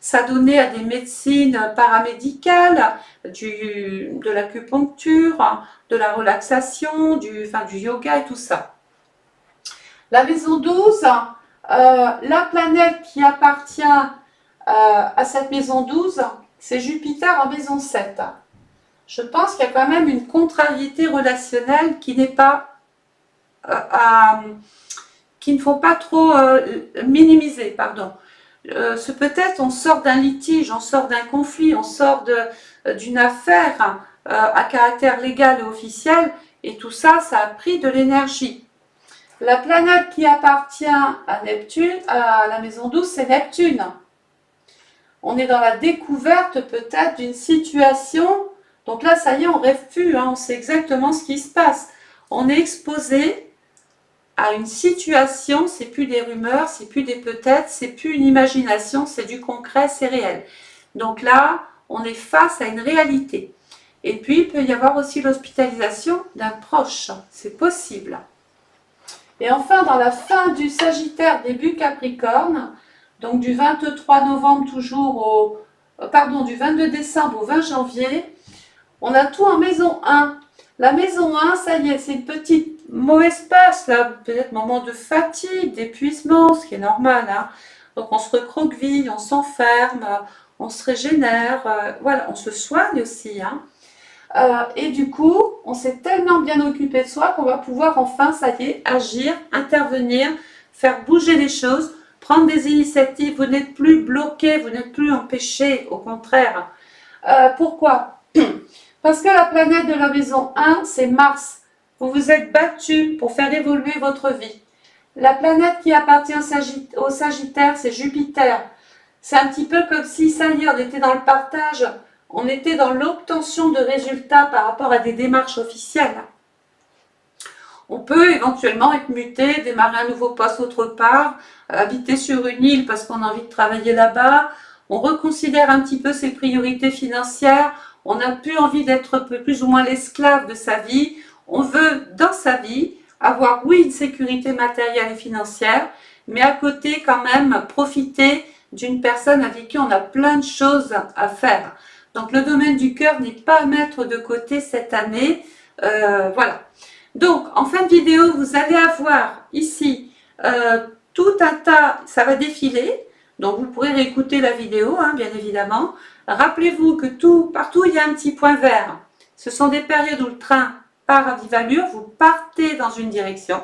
s'adonner à des médecines paramédicales, de l'acupuncture, de la relaxation, du yoga et tout ça. La maison 12, la planète qui appartient à cette maison 12, c'est Jupiter en maison 7. Je pense qu'il y a quand même une contrariété relationnelle qui n'est pas qu'il ne faut pas trop minimiser, pardon. Peut-être on sort d'un litige, on sort d'un conflit, on sort d'une affaire à caractère légal et officiel, et tout ça, ça a pris de l'énergie. La planète qui appartient à Neptune, à la maison 12, c'est Neptune. On est dans la découverte peut-être d'une situation. Donc là, ça y est, on rêve plus, hein, on sait exactement ce qui se passe. On est exposé à une situation, c'est plus des rumeurs, c'est plus des peut-être, c'est plus une imagination, c'est du concret, c'est réel. Donc là, on est face à une réalité. Et puis, il peut y avoir aussi l'hospitalisation d'un proche, c'est possible. Et enfin, dans la fin du Sagittaire, début Capricorne, donc du 23 novembre toujours du 22 décembre au 20 janvier, on a tout en maison 1. La maison 1, ça y est, c'est une petite mauvaise passe, là, peut-être moment de fatigue, d'épuisement, ce qui est normal, hein. Donc on se recroqueville, on s'enferme, on se régénère, voilà, on se soigne aussi, hein. Et du coup, on s'est tellement bien occupé de soi qu'on va pouvoir enfin, ça y est, agir, intervenir, faire bouger les choses, prendre des initiatives. Vous n'êtes plus bloqué, vous n'êtes plus empêché, au contraire. Pourquoi? Parce que la planète de la maison 1, c'est Mars. Vous vous êtes battu pour faire évoluer votre vie. La planète qui appartient au Sagittaire, c'est Jupiter. C'est un petit peu comme si, ça y est, on était dans le partage, on était dans l'obtention de résultats par rapport à des démarches officielles. On peut éventuellement être muté, démarrer un nouveau poste autre part, habiter sur une île parce qu'on a envie de travailler là-bas. On reconsidère un petit peu ses priorités financières. On n'a plus envie d'être plus ou moins l'esclave de sa vie. On veut, dans sa vie, avoir, oui, une sécurité matérielle et financière, mais à côté, quand même, profiter d'une personne avec qui on a plein de choses à faire. Donc, le domaine du cœur n'est pas à mettre de côté cette année. Voilà. Donc, en fin de vidéo, vous allez avoir ici tout un tas, ça va défiler. Donc, vous pourrez réécouter la vidéo, hein, bien évidemment. Rappelez-vous que partout, il y a un petit point vert. Ce sont des périodes où le train part à vive allure, vous partez dans une direction.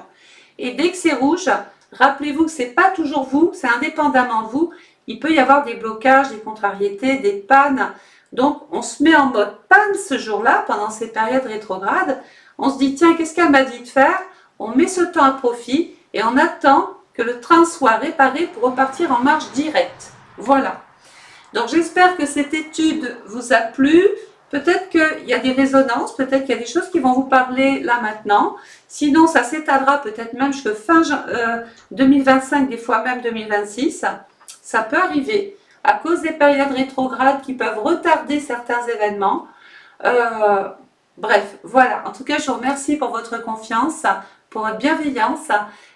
Et dès que c'est rouge, rappelez-vous que ce n'est pas toujours vous, c'est indépendamment de vous. Il peut y avoir des blocages, des contrariétés, des pannes. Donc, on se met en mode panne ce jour-là, pendant ces périodes rétrogrades. On se dit, tiens, qu'est-ce qu'elle m'a dit de faire? On met ce temps à profit et on attend que le train soit réparé pour repartir en marche directe. Voilà. Donc, j'espère que cette étude vous a plu. Peut-être qu'il y a des résonances, peut-être qu'il y a des choses qui vont vous parler là maintenant. Sinon, ça s'étalera peut-être même jusqu'à fin 2025, des fois même 2026. Ça peut arriver à cause des périodes rétrogrades qui peuvent retarder certains événements. Bref, voilà. En tout cas, je vous remercie pour votre confiance, pour votre bienveillance.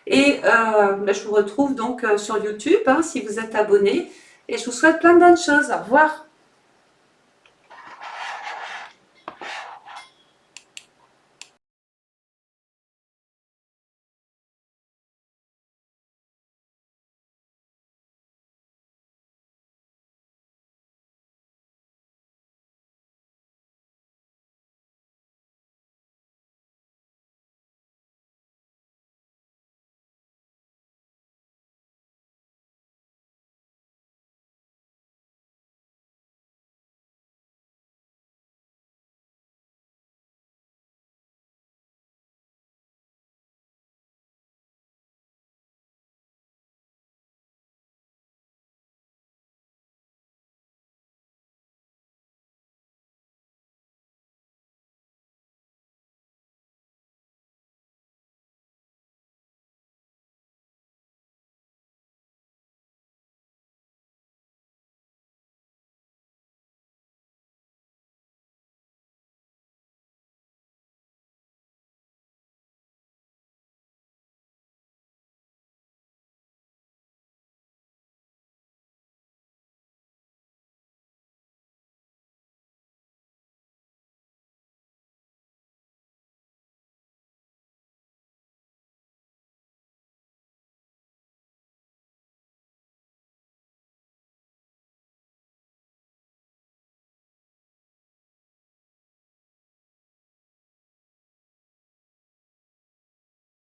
Et je vous retrouve donc sur YouTube, hein, si vous êtes abonné. Et je vous souhaite plein de bonnes choses. Au revoir.